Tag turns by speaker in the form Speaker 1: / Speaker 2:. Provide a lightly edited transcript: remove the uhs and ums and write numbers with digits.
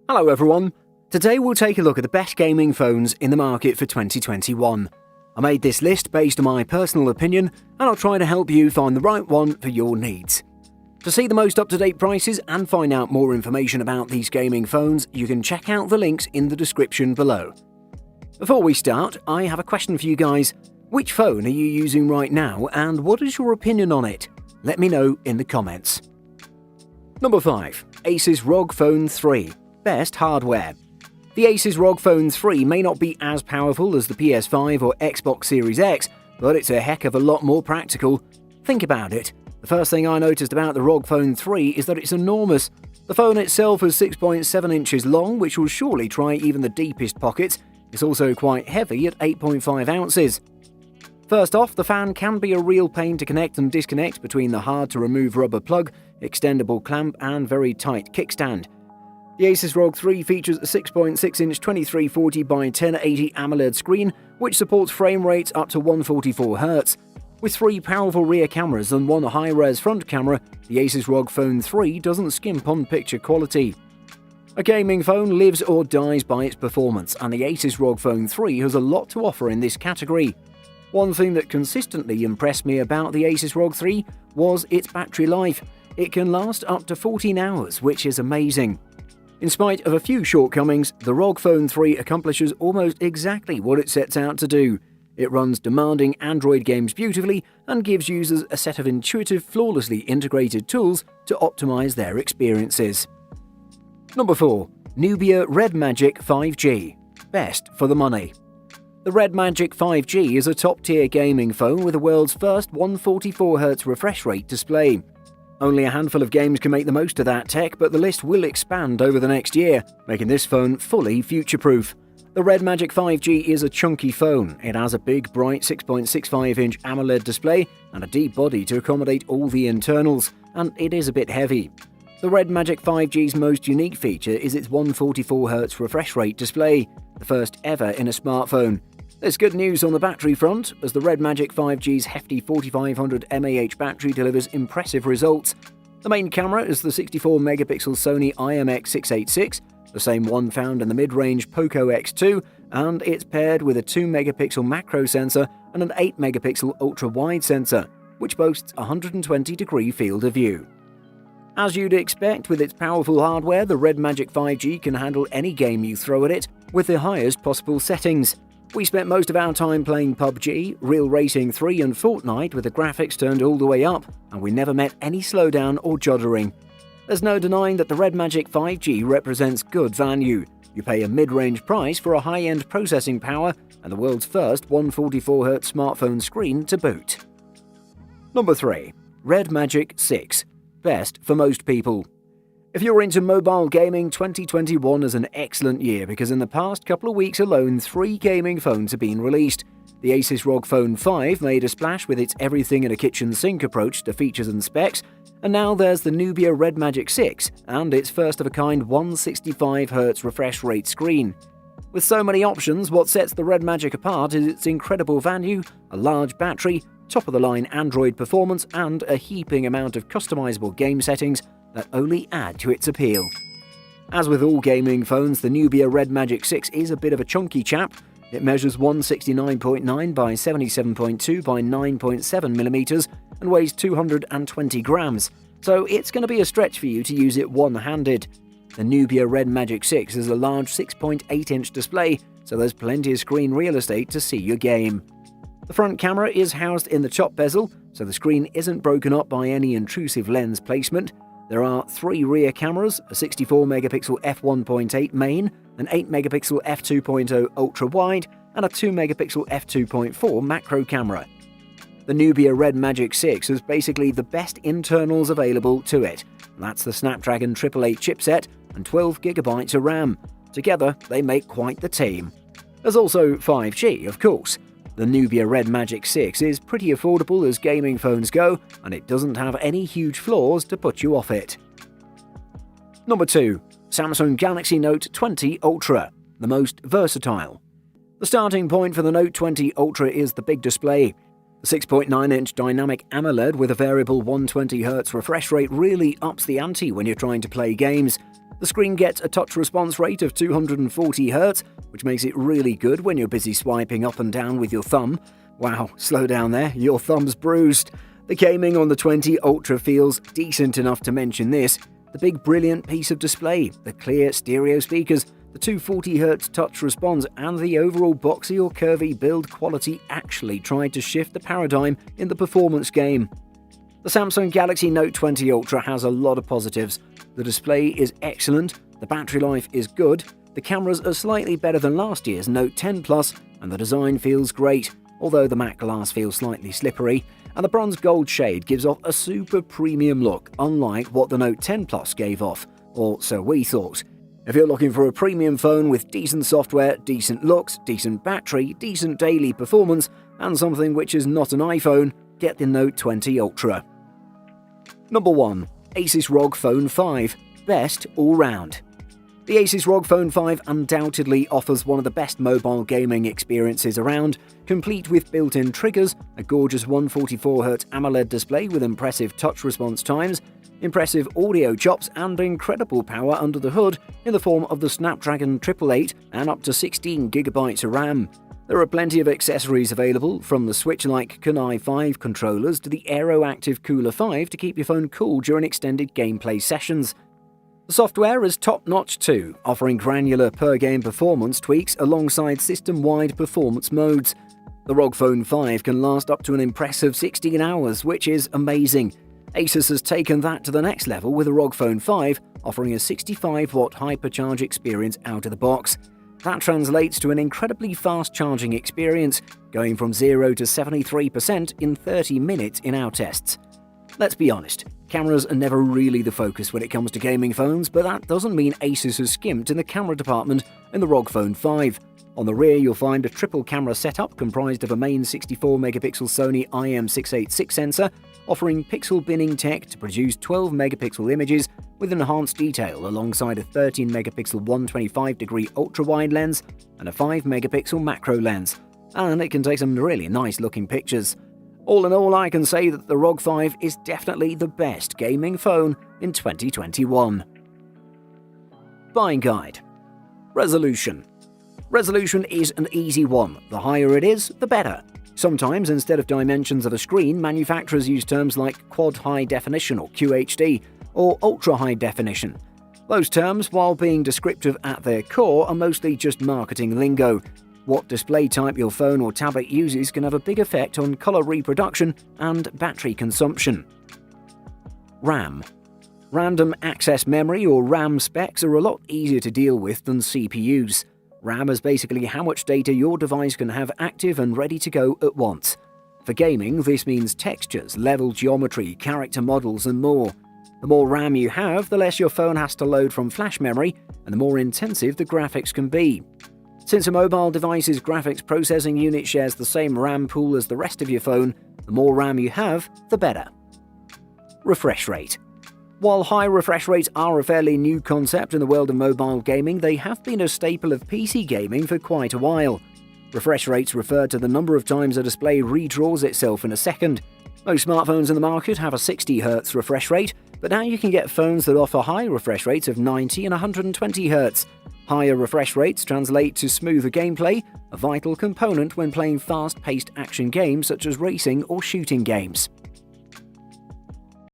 Speaker 1: Hello everyone! Today we'll take a look at the best gaming phones in the market for 2021. I made this list based on my personal opinion and I'll try to help you find the right one for your needs. To see the most up-to-date prices and find out more information about these gaming phones, you can check out the links in the description below. Before we start, I have a question for you guys. Which phone are you using right now and what is your opinion on it? Let me know in the comments. Number 5. Asus ROG Phone 3. Best hardware. The Asus ROG Phone 3 may not be as powerful as the PS5 or Xbox Series X, but it's a heck of a lot more practical. Think about it. The first thing I noticed about the ROG Phone 3 is that it's enormous. The phone itself is 6.7 inches long, which will surely try even the deepest pockets. It's also quite heavy at 8.5 ounces. First off, the fan can be a real pain to connect and disconnect between the hard-to-remove rubber plug, extendable clamp and very tight kickstand. The Asus ROG 3 features a 6.6-inch 2340 by 1080 AMOLED screen, which supports frame rates up to 144Hz. With 3 powerful rear cameras and 1 high-res front camera, the Asus ROG Phone 3 doesn't skimp on picture quality. A gaming phone lives or dies by its performance, and the Asus ROG Phone 3 has a lot to offer in this category. One thing that consistently impressed me about the Asus ROG 3 was its battery life. It can last up to 14 hours, which is amazing. In spite of a few shortcomings, the ROG Phone 3 accomplishes almost exactly what it sets out to do. It runs demanding Android games beautifully and gives users a set of intuitive, flawlessly integrated tools to optimize their experiences. Number 4. Nubia Red Magic 5G. Best for the money. The Red Magic 5G is a top-tier gaming phone with the world's first 144Hz refresh rate display. Only a handful of games can make the most of that tech, but the list will expand over the next year, making this phone fully future-proof. The Red Magic 5G is a chunky phone. It has a big, bright 6.65-inch AMOLED display and a deep body to accommodate all the internals, and it is a bit heavy. The Red Magic 5G's most unique feature is its 144Hz refresh rate display, the first ever in a smartphone. There's good news on the battery front, as the Red Magic 5G's hefty 4500 mAh battery delivers impressive results. The main camera is the 64-megapixel Sony IMX686, the same one found in the mid-range Poco X2, and it's paired with a 2-megapixel macro sensor and an 8-megapixel ultra-wide sensor, which boasts a 120-degree field of view. As you'd expect with its powerful hardware, the Red Magic 5G can handle any game you throw at it with the highest possible settings. We spent most of our time playing PUBG, Real Racing 3 and Fortnite with the graphics turned all the way up, and we never met any slowdown or juddering. There's no denying that the Red Magic 5G represents good value. You pay a mid-range price for a high-end processing power and the world's first 144Hz smartphone screen to boot. Number 3. Red Magic 6. Best for most people. If you're into mobile gaming, 2021 is an excellent year because in the past couple of weeks alone, 3 gaming phones have been released. The Asus ROG Phone 5 made a splash with its everything in a kitchen sink approach to features and specs, and now there's the Nubia Red Magic 6 and its first-of-a-kind 165Hz refresh rate screen. With so many options, what sets the Red Magic apart is its incredible value, a large battery, top-of-the-line Android performance, and a heaping amount of customizable game settings that only add to its appeal. As with all gaming phones, the Nubia Red Magic 6 is a bit of a chunky chap. It measures 169.9 by 77.2 by 9.7mm and weighs 220 grams, so it's going to be a stretch for you to use it one-handed. The Nubia Red Magic 6 is a large 6.8-inch display, so there's plenty of screen real estate to see your game. The front camera is housed in the top bezel, so the screen isn't broken up by any intrusive lens placement. There are 3 rear cameras, a 64-megapixel f1.8 main, an 8-megapixel f2.0 ultra-wide, and a 2-megapixel f2.4 macro camera. The Nubia Red Magic 6 is basically the best internals available to it. That's the Snapdragon 888 chipset and 12GB of RAM. Together, they make quite the team. There's also 5G, of course. The Nubia Red Magic 6 is pretty affordable as gaming phones go, and it doesn't have any huge flaws to put you off it. Number 2. Samsung Galaxy Note 20 Ultra, the most versatile. The starting point for the Note 20 Ultra is the big display. The 6.9-inch dynamic AMOLED with a variable 120Hz refresh rate really ups the ante when you're trying to play games. The screen gets a touch response rate of 240Hz, which makes it really good when you're busy swiping up and down with your thumb. Wow, slow down there, your thumb's bruised. The gaming on the 20 Ultra feels decent enough to mention this. The big brilliant piece of display, the clear stereo speakers, the 240Hz touch response and the overall boxy or curvy build quality actually tried to shift the paradigm in the performance game. The Samsung Galaxy Note 20 Ultra has a lot of positives. The display is excellent, the battery life is good, the cameras are slightly better than last year's Note 10 Plus, and the design feels great, although the matte glass feels slightly slippery, and the bronze gold shade gives off a super premium look, unlike what the Note 10 Plus gave off, or so we thought. If you're looking for a premium phone with decent software, decent looks, decent battery, decent daily performance, and something which is not an iPhone, get the Note 20 Ultra. Number 1. Asus ROG Phone 5 – Best All-Round. The Asus ROG Phone 5 undoubtedly offers one of the best mobile gaming experiences around, complete with built-in triggers, a gorgeous 144Hz AMOLED display with impressive touch response times, impressive audio chops and incredible power under the hood in the form of the Snapdragon 888 and up to 16GB of RAM. There are plenty of accessories available, from the Switch-like Kunai 5 controllers to the Aeroactive Cooler 5 to keep your phone cool during extended gameplay sessions. The software is top-notch too, offering granular per-game performance tweaks alongside system-wide performance modes. The ROG Phone 5 can last up to an impressive 16 hours, which is amazing. Asus has taken that to the next level with the ROG Phone 5, offering a 65-watt hypercharge experience out of the box. That translates to an incredibly fast charging experience, going from 0 to 73% in 30 minutes in our tests. Let's be honest, cameras are never really the focus when it comes to gaming phones, but that doesn't mean Asus has skimped in the camera department in the ROG Phone 5. On the rear, you'll find a triple camera setup comprised of a main 64-megapixel Sony IM686 sensor, offering pixel binning tech to produce 12-megapixel images with enhanced detail alongside a 13-megapixel 125-degree ultra-wide lens and a 5-megapixel macro lens. And it can take some really nice-looking pictures. All in all, I can say that the ROG 5 is definitely the best gaming phone in 2021. Buying guide. Resolution. Resolution is an easy one. The higher it is, the better. Sometimes, instead of dimensions of a screen, manufacturers use terms like Quad High Definition or QHD, or Ultra High Definition. Those terms, while being descriptive at their core, are mostly just marketing lingo. What display type your phone or tablet uses can have a big effect on color reproduction and battery consumption. RAM. Random access memory or RAM specs are a lot easier to deal with than CPUs. RAM is basically how much data your device can have active and ready to go at once. For gaming, this means textures, level geometry, character models, and more. The more RAM you have, the less your phone has to load from flash memory, and the more intensive the graphics can be. Since a mobile device's graphics processing unit shares the same RAM pool as the rest of your phone, the more RAM you have, the better. Refresh rate. While high refresh rates are a fairly new concept in the world of mobile gaming, they have been a staple of PC gaming for quite a while. Refresh rates refer to the number of times a display redraws itself in a second. Most smartphones in the market have a 60Hz refresh rate, but now you can get phones that offer high refresh rates of 90 and 120Hz. Higher refresh rates translate to smoother gameplay, a vital component when playing fast-paced action games such as racing or shooting games.